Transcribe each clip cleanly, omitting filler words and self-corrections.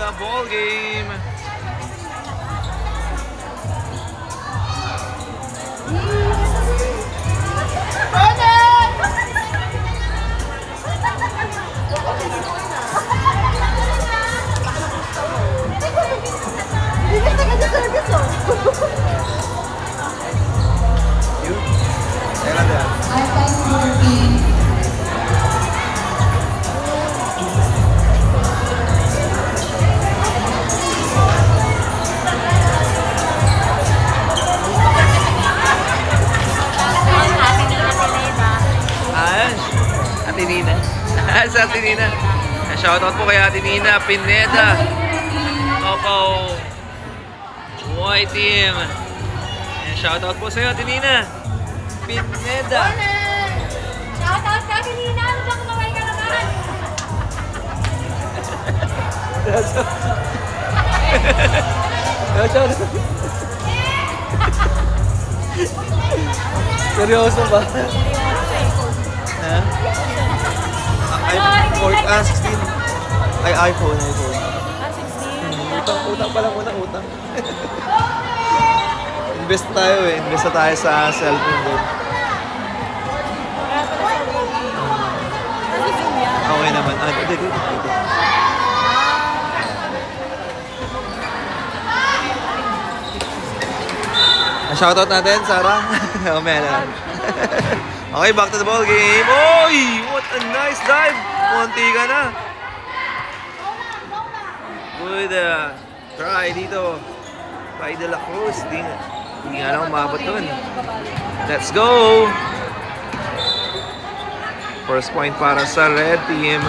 the ball game. Ate Nina. Sa Ate Nina. Shoutout po kay Ate Nina Pineda. Opo. White team. Shoutout po sa'yo, Ate Nina Pineda. Shoutout ka, Ate Nina. Ano ba kumaway ka naman? Seryoso ba? Ha? 16. Ay, iPhone. 16? Utang pala muna, utang. Invest tayo Invest tayo sa cellphone din. Okay naman. Dito. Shoutout natin, Sarah. Okay, back to the ball game. Oy! What a nice dive! Konti ka na. Good try dito. By De La Cruz. Hindi nga lang umabot dun. Let's go! First point para sa red team.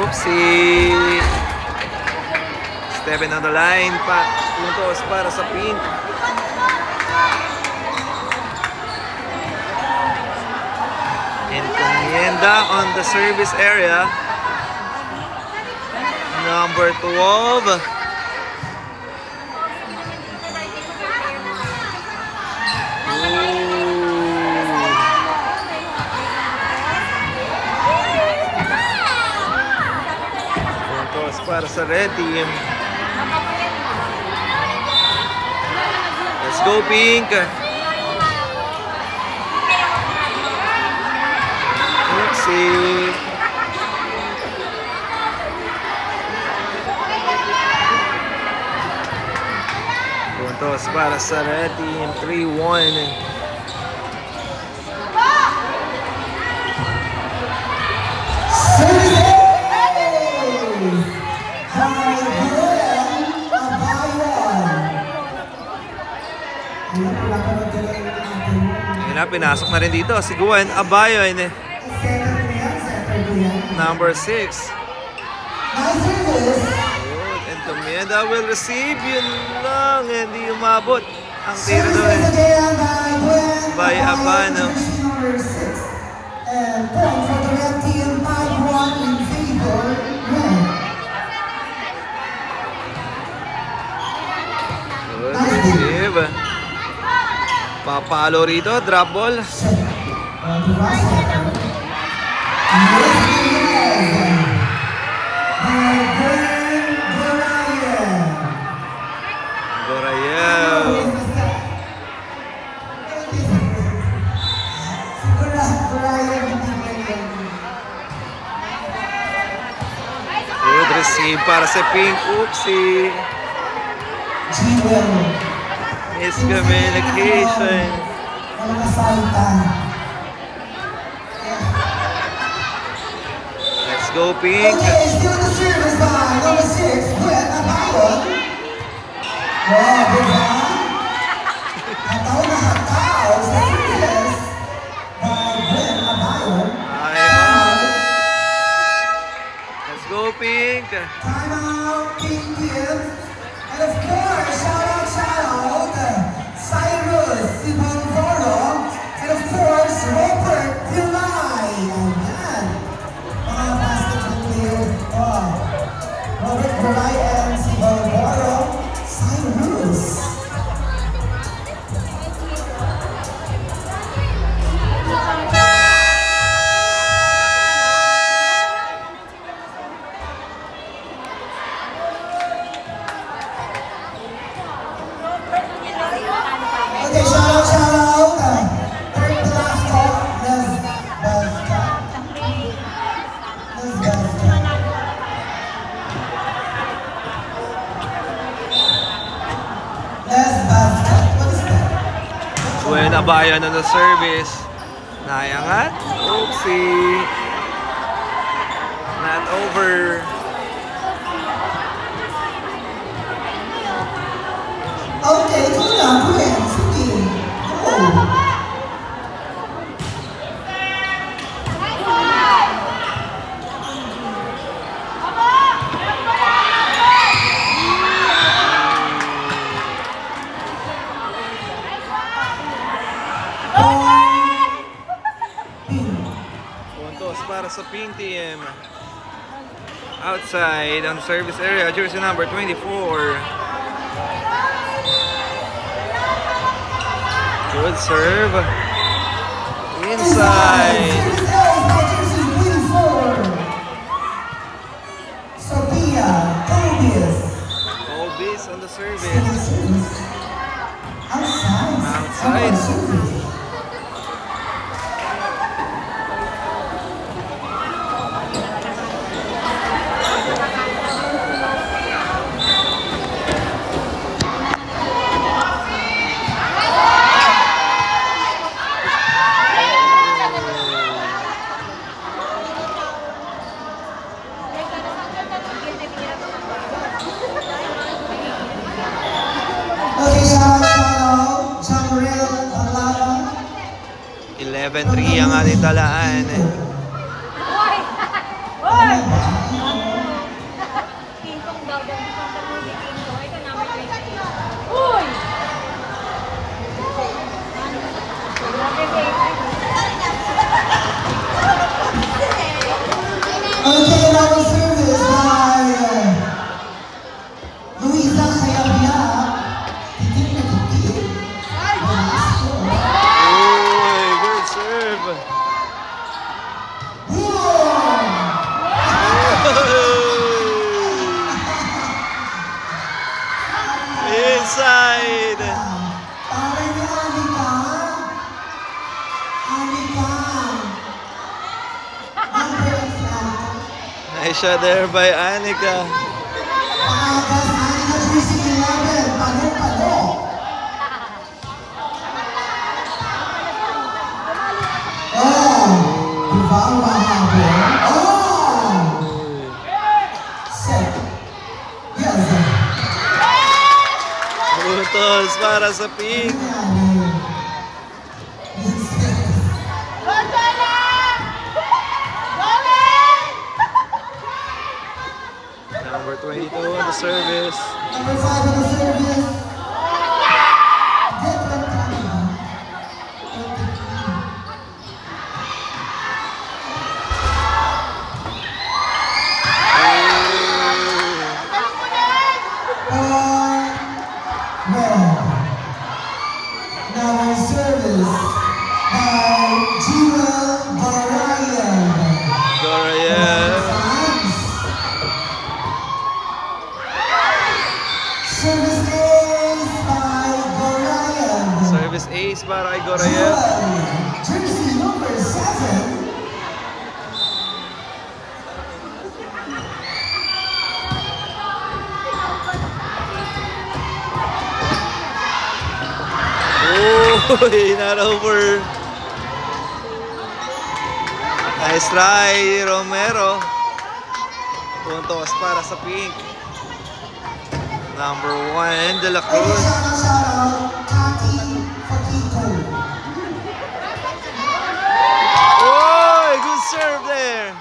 Oopsie! Stepping on the line. Puntos para sa pink. Encomienda on the service area. Number 12. Puntos para sa red team. Let's go, pink. Oopsie. Puntos para sa red team. 3-1. Pinasok na rin dito si Gwen Abayon. Number 6. Good. And Encomienda will receive. Yun lang. Hindi umabot ang tira doon by Abano. Good receive. Papalo rito, drop ball. Gorayev. Good receive para sa Pink. Oopsie. Miscommunication. Let's go, Pink. Let's go, Pink. Timeout, Pink team. And of course, shout out, Cyrus Sibanforo, and of course, Robert Pilay. Ayan. Mga basketball players. Robert Pilay and Sibanforo, Cyrus. And Abayan on the service. Nayangat. Oopsie. Not over. Okay, come on, Prince. Oh. Puntos para sa Pink Team. Outside on the service area, jersey number 24. Good serve. Inside. Sophia Colbius. Colbius on the service. Outside. Okay, shout out, Jamril Alava. 11-3 ang ating talaan. Hoy! Hoy! King Kong daw daw. King Kong. Ito number 20. Uy! Okay, now service by Luisa Sayabia. Uy, good serve. Inside. Para ni Anika. Anika. Nice shot there by Anika. Paagas Anika jersey 11. Pano. Oh, diba ang mahabol? Oh! Set. Yes. Puntos para sa Pink. Number 22 on the service. Number 5 on the service. Different Canada. Now on service by Jewel Barayan. Gorayev. Service ace by Barayan. Service ace para kay Gorayev. Jersey number 7. Oh, not over. Nice try, Romero. Puntos para sa Pink. Number 1, De La Okay, Cruz. shout out, Kaki Fakito. Oy, good serve there.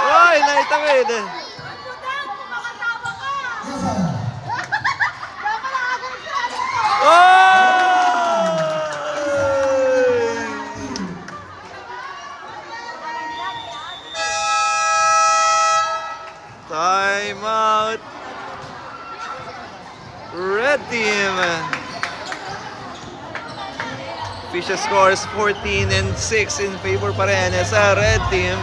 Oy, naitawid. Time out. Red team. Official scores 14-6 in favor pa rin sa red team.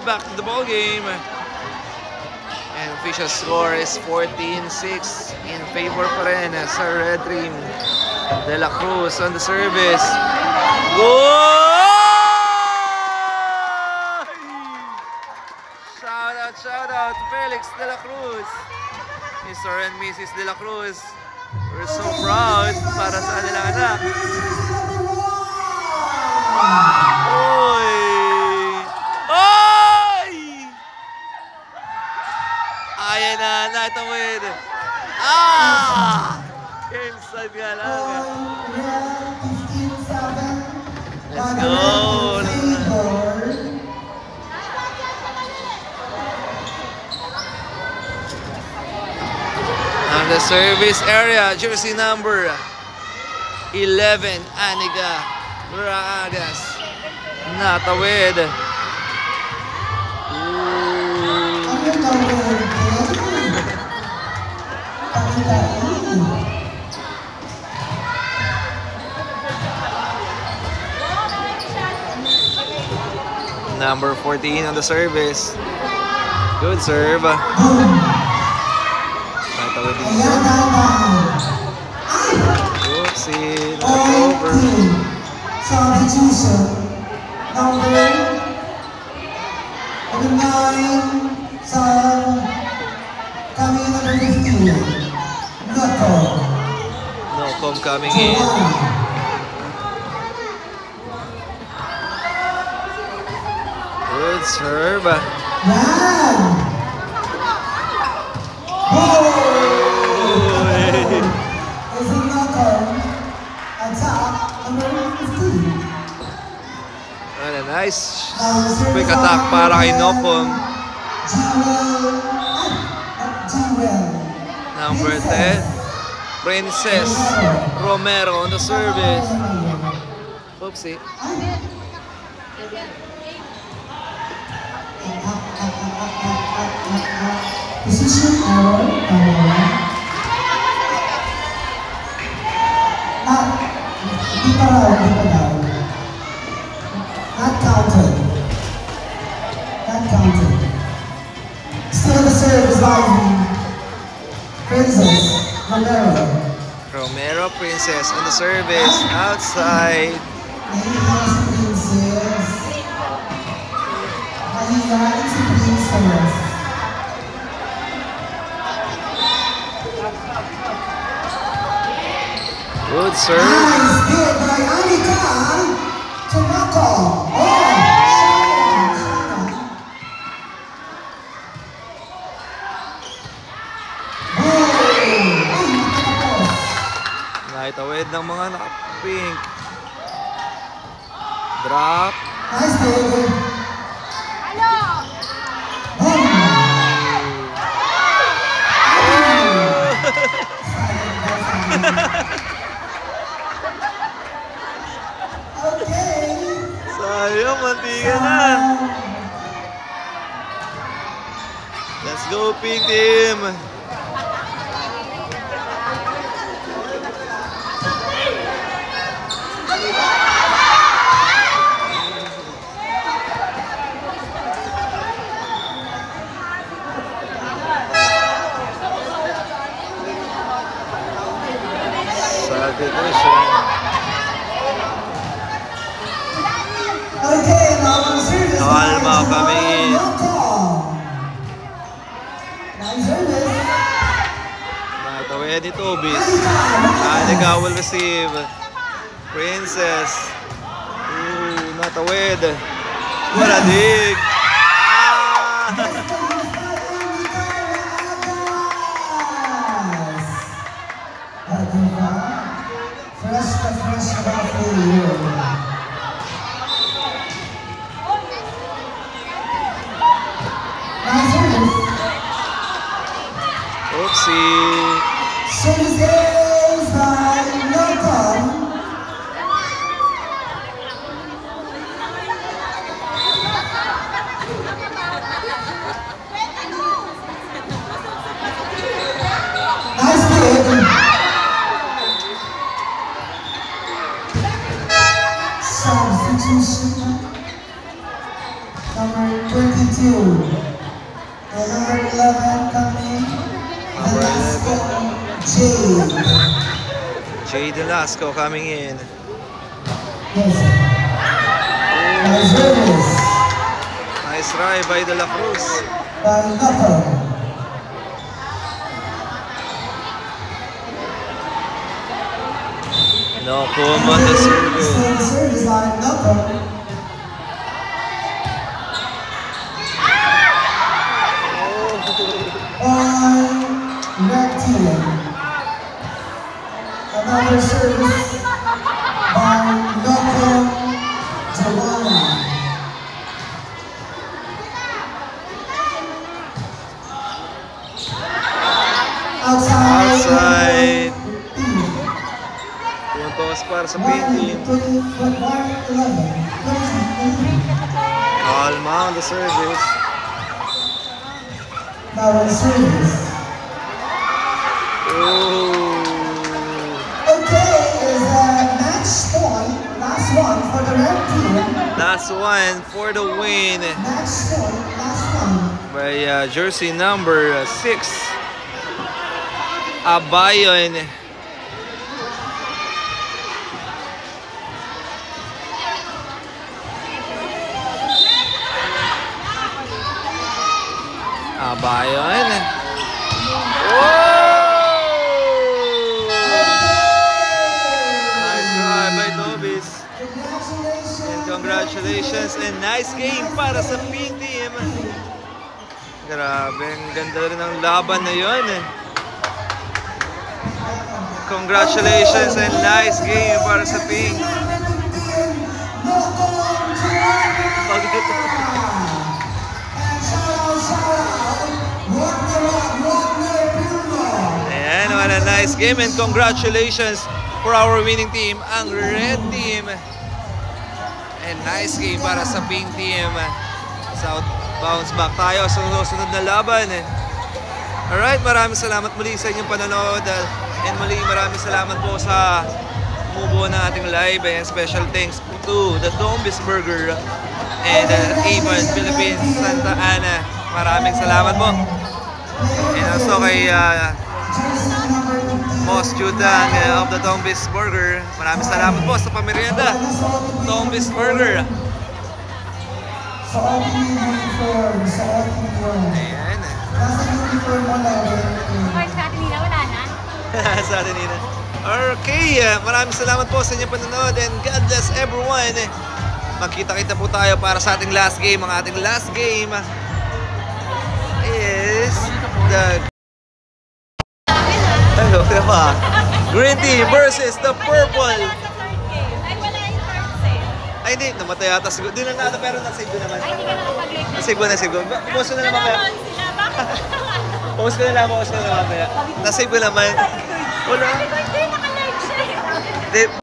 Back to the ball game. And official score is 14-6 in favor pa rin sa Red Team. De La Cruz on the service. Goal! Shout out Felix De La Cruz. Mr. and Mrs. De La Cruz. We're so proud para sa kanilang anak. Oy! Oy! Ayan na, natawid. Inside nga lang. Let's go. On the service area, jersey number 11, Aniga Bragas. Natawid. Number 14 on the service. Good serve. Natawid dito. Oopsie, not over. Substitution. Number 9, coming in number 15. Nocom coming in. Good serve. Yan! Is it Nocom? Attack number 15. And a nice quick attack para kay Nocom. Number 10, Princess Romero on the service. Oopsie. Position error. Di pa daw. Not counted. Still the serve is lively. Princess Romero. Romero, Princess on the service. Outside. Good serve. Nice hit by Anika to Nocom. Naitawid ng mga naka-pink. Drop. Nice hit. Sayang, mantika na. Let's go, Pink Team. Substitution. Okay, now on service. Alma coming in. Nice service. Natawid ni Tobis. Anika will receive. Princess. Ooh, natawid. Wala dig. Fresh about for you. Oopsie. Service is by Nocom. Nice hit. Substitution. Number 22. number 11 coming. Number 11. Jade. Jade Velasco coming in. Yes. Nice service. Nice try by De La Cruz. By Knuckle. No home on the service. Still service by Knuckle. On red team. Another service by Knuckle Joanna. Outside. Puntos para sa pink team. Calma on the service. Now on service. Ooh. Okay, is match point. Last one for the red team. Last one for the win Match point. Last one. by jersey number 6. Abayon. Abayon. Nice try by Tobis. And congratulations and nice game para sa pink team. Grabe, ang ganda rin ng laban na yun. Congratulations and nice game para sa pink. Ayan, what a nice game and congratulations for our winning team, ang red team. And nice game para sa pink team. So, bounce back tayo sa susunod na laban. Alright, maraming salamat muli sa inyong panonood. And muli maraming salamat po sa bumubuo ng ating live. And special thanks to the Tombis Burger and Avon Philippines Santa Ana. Maraming salamat po. And also kay Boss Jutang of the Tombis Burger. Maraming salamat po sa pamerienda. Tombis Burger. Sa ating uniform. Sa ating uniform. Ayan. Nasa uniform mo na. Mark, sa atin nila, wala na. Sa atin nila. Okay, maraming salamat po sa inyong panonood and God bless everyone. Magkita-kita po tayo para sa ating last game. Ang ating last game is the green team versus the purple. Ay, wala yung cards eh. Ay hindi, namatay ata siguro. Di na nata pero nasave ko naman. Ay, hindi ka nakapag-like na. Nasave ko, nasave ko. Post ko na naman kaya. Nanonood sila. Bakit? Post ko na naman kaya. Nasave ko naman. Wala. Happy birthday, naka-like siya eh. Di,